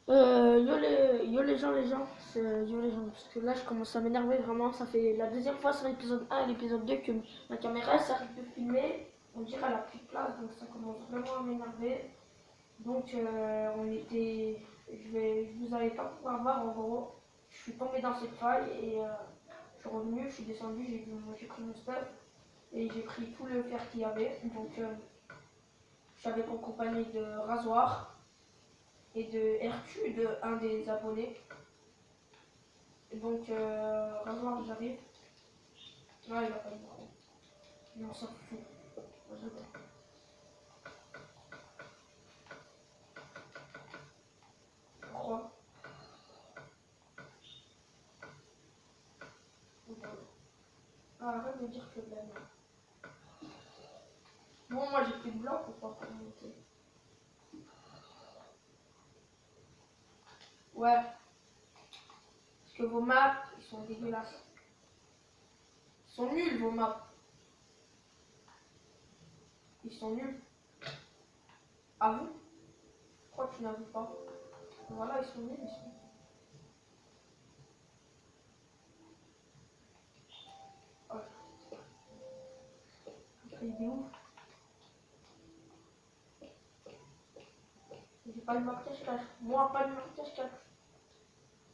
Les gens, yo les gens, parce que là je commence à m'énerver vraiment, ça fait la deuxième fois sur l'épisode 1 et l'épisode 2 que ma caméra s'arrête de filmer, on dirait qu'elle a plus de place, donc ça commence vraiment à m'énerver. Donc vous allez pas pouvoir voir en gros, je suis tombée dans cette faille et je suis revenu, je suis descendu, j'ai pris mon stuff et j'ai pris tout le fer qu'il y avait, donc je suis avec en compagnie de Rasoir et de Hertu, de un des abonnés. Donc, Rasoir, j'arrive. Ah, il a pas de micro. Mais on s'en fout. Pourquoi? Ah, arrête de dire que ben. Bon, moi j'ai plus de blanc pour pas monter. Ouais, parce que vos maps, ils sont dégueulasses. Ils sont nuls, vos maps. Ils sont nuls. À vous? Pourquoi tu n'avoues pas? Voilà, ils sont nuls, ils sont. Oh, il est ouf. J'ai pas de marquage cache. Moi, pas de marquage cache.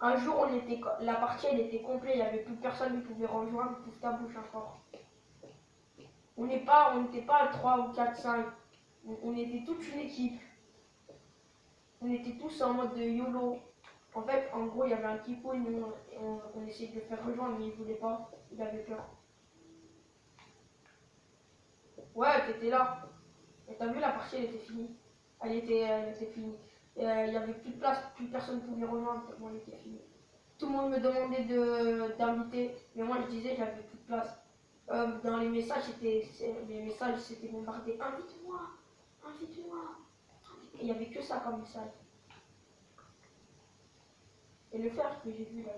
Un jour, la partie elle était complète, il n'y avait plus personne qui pouvait rejoindre, pour ta bouche encore. On n'était pas à 3 ou 4, 5. On était toute une équipe. On était tous en mode de YOLO. En fait, en gros, il y avait un typo et nous, on essayait de le faire rejoindre, mais il voulait pas. Il avait peur. Ouais, t'étais là. Et t'as vu, la partie, elle était finie. Elle était finie. Il n'y avait plus de place, plus personne ne pouvait rejoindre, tellement elle était finie. Tout le monde me demandait d'inviter, mais moi je disais que j'avais plus de place. Dans les messages c'était bombardé. Invite-moi, invite-moi. Il n'y avait que ça comme message. Et le fer que j'ai vu là,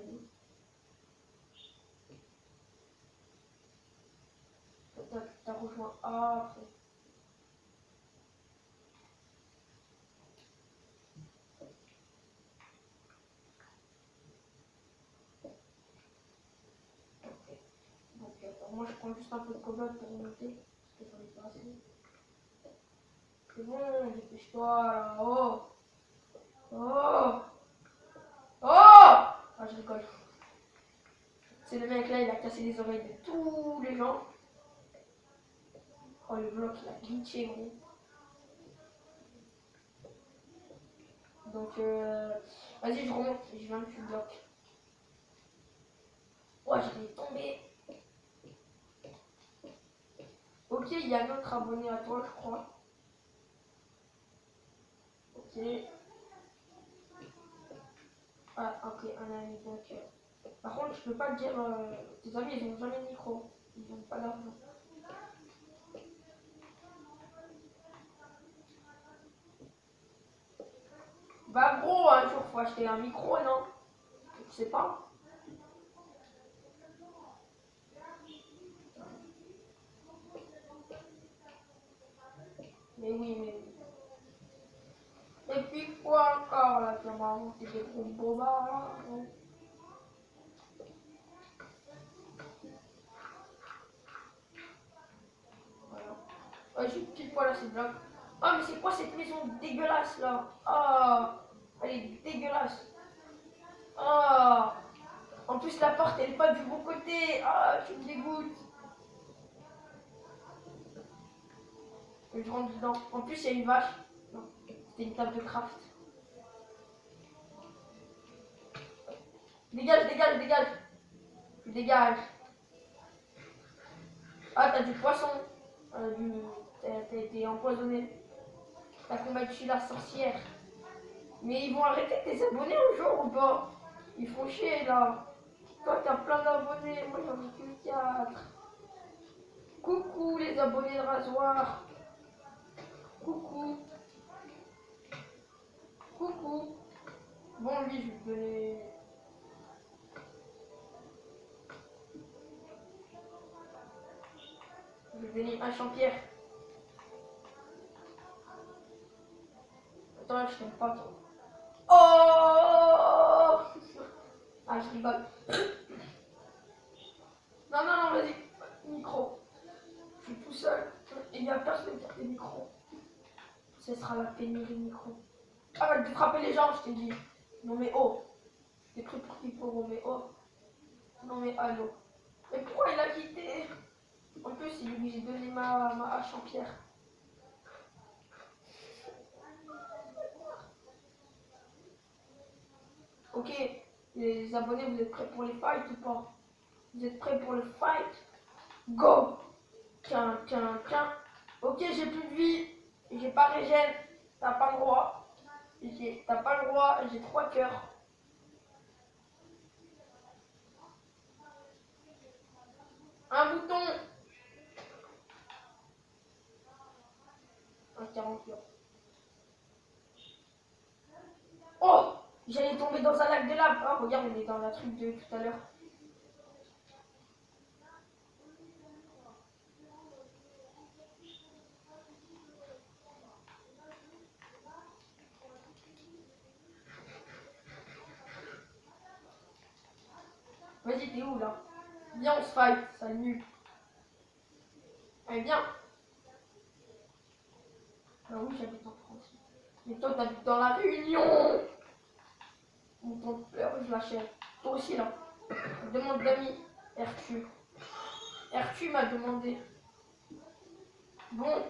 t'as rejoint après. Donc, moi je prends juste un peu de cobalt pour monter, parce que j'en ai pas assez. C'est bon, dépêche-toi là. Oh, oh, oh. Ah, je rigole. C'est le mec là, il a cassé les oreilles de tous les gens. Oh, le bloc, il a glitché, gros. Donc, vas-y, je remonte. Je viens que tu bloques. Ouais, j'allais tomber. Ok, il y a un autre abonné à toi, je crois. Ok. Ah, ok, un ami. Donc, par contre, je peux pas te dire. Tes amis, ils ont jamais de micro. Ils ont pas d'argent. Bah, gros, un jour, faut acheter un micro, non? Tu sais pas? Mais oui, mais oui. Et puis quoi encore là, tu m'as inventé des gros bobards. Voilà. Ouais, j'ai pile poil à ces blagues. Ah, mais c'est quoi cette maison dégueulasse là? Ah, elle est dégueulasse. Ah, en plus la porte elle est pas du bon côté. Ah, tu me dégoûtes. Je rentre dedans. En plus il y a une vache. Non, c'était une table de craft. Dégage, dégage, dégage. Tu dégages. Ah, t'as du poisson. T'as été empoisonné. T'as combattu la sorcière. Mais ils vont arrêter tes abonnés un jour ou pas? Ils font chier là. Toi t'as plein d'abonnés, moi j'en ai que 4. Coucou les abonnés de Rasoir. Coucou. Coucou. Bon lui je vais te donner. Je vais donner un champierre. Attends, je t'aime pas toi. Oh Ah, je rigole. Non, non, non, vas-y. Micro. Je suis tout seul. Il n'y a personne qui a des micros. Ce sera la pénurie de micro. Ah, va te frapper les gens, je t'ai dit. Non, mais oh. T'es pris pour qui pour mais oh. Non, mais allô. Mais pourquoi il a quitté? En plus, il lui j'ai donné ma hache en pierre. Ok, les abonnés, vous êtes prêts pour les fights ou pas? Vous êtes prêts pour le fight? Go! Tiens, tiens, tiens. Ok, j'ai plus de vie. J'ai pas régène. T'as pas le droit. T'as pas le droit. J'ai 3 cœurs. Un bouton. Un 40 cœurs. Oh! J'allais tomber dans un lac de lave. Oh, regarde, on est dans la truc de tout à l'heure. Vas-y, t'es où là? Viens, on se fight. Ça nul. Allez, viens. Ah oui, j'habite en France. Mais toi, t'habites dans la Réunion. Mon ton pleure, je l'achète. Toi aussi, là. Demande d'amis. RQ. RQ m'a demandé. Bon.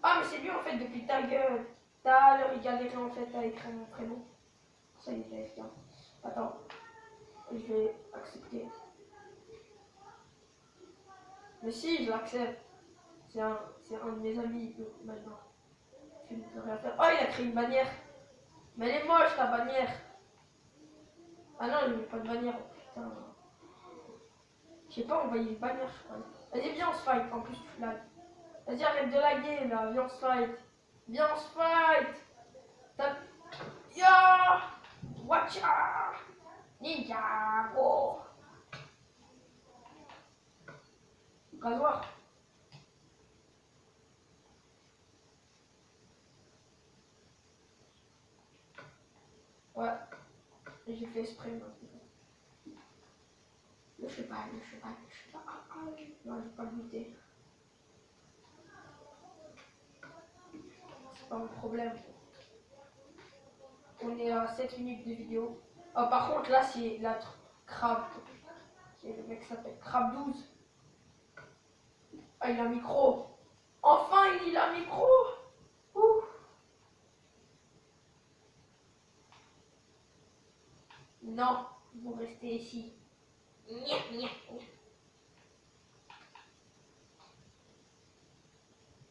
Ah, mais c'est lui, en fait, depuis ta gueule. T'as à l'heure, il galérait, en fait, à écrire mon prénom. Ça, il était bien. Attends. Je vais accepter. Mais si, je l'accepte. C'est un de mes amis, maintenant. Je ne peux rien faire. Oh, il a créé une bannière. Mais elle est moche, ta bannière. Ah non, il n'y a pas de bannière. Oh, putain. Je sais pas, on voyait une bannière, je crois. Vas-y, viens, on se fight. En plus, tu flag. Vas-y, arrête de laguer, là. Viens, on se fight. Viens, on se fight. Ya! Watcha! Ninja! Oh! Rasoir. Ouais. J'ai fait exprès, maintenant. Le cheval, le cheval, le cheval. Non, je vais pas le goûter. C'est pas mon problème. On est à 7 minutes de vidéo. Oh, par contre, là, c'est la crabe. Le mec s'appelle Crabe 12. Ah, il a un micro. Enfin, il a un micro. Ouh. Non, vous restez ici. Nya, nya, nya.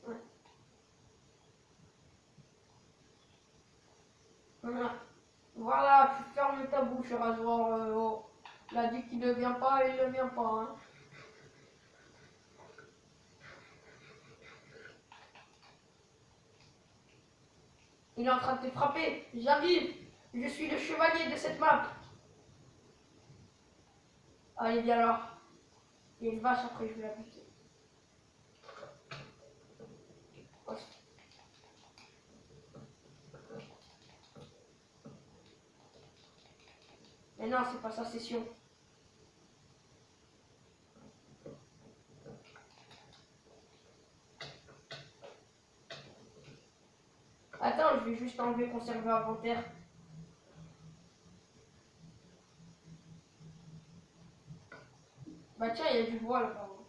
Ouais. Voilà, tu fermes ta bouche, rasoir. Oh. Il a dit qu'il ne vient pas, il ne vient pas. Hein. Il est en train de te frapper. J'arrive. Je suis le chevalier de cette map. Allez, viens là. Il y a une vache, après je vais la buter. Ouais. Mais non, c'est pas sa session. Attends, je vais juste enlever conserver inventaire. Bah tiens, il y a du bois là, pardon.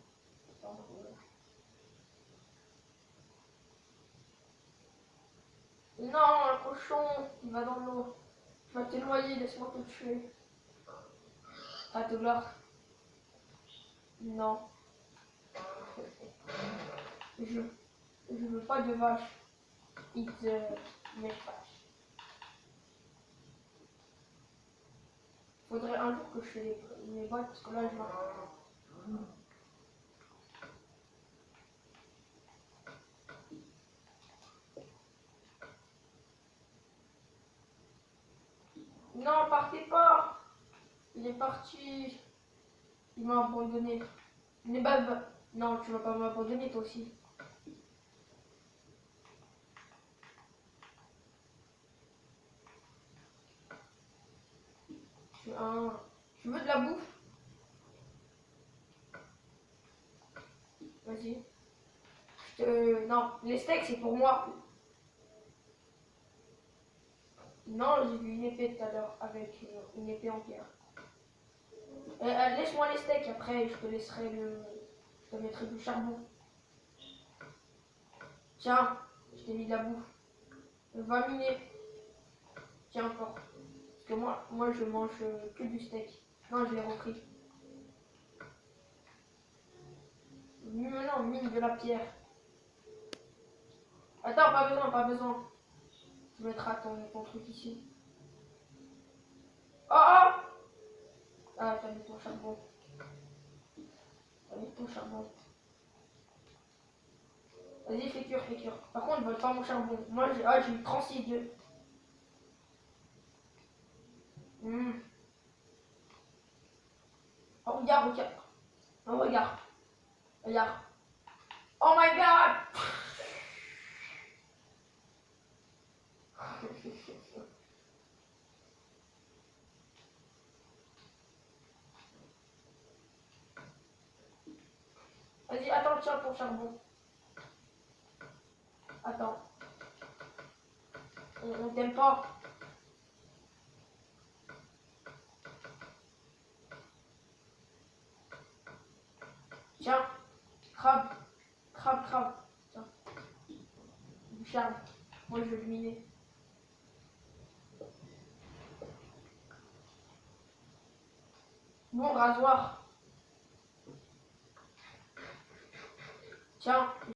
Non, un cochon, il va dans l'eau. Tu vas te noyer, laisse-moi te tuer. À te gloire. Non. Je veux pas de vache. It mes vaches. Faudrait un jour que je fais mes boîtes parce que là je vois. Non, partez pas. Il est parti. Il m'a abandonné. Mais bah, non, tu vas pas m'abandonner toi aussi. Tu veux de la bouffe? Vas-y. Non, les steaks c'est pour moi. Non, j'ai vu une épée tout à l'heure avec une épée en pierre. Laisse-moi les steaks, après je te laisserai le. Je te mettrai du charbon. Tiens, je t'ai mis de la bouffe. Va miner. Tiens encore. Parce que moi je mange que du steak. Non, je l'ai repris. Non, mine de la pierre. Attends, pas besoin, pas besoin. Tu mettras ton truc ici. Oh, oh. Ah, t'as mis ton charbon. T'as mis ton charbon. Vas-y, fais cuire, fais cuire. Par contre, vole pas mon charbon. Moi, j'ai eu 36 d'œufs. Oh, regarde, regarde. Oh, regarde. Regarde. Oh my god! Vas-y, attends, tiens ton charbon. Attends. On t'aime pas. Tiens. Crabe. Crabe, crabe. Tiens. Du charme. Moi, je vais le miner. Bon, rasoir. Tiens.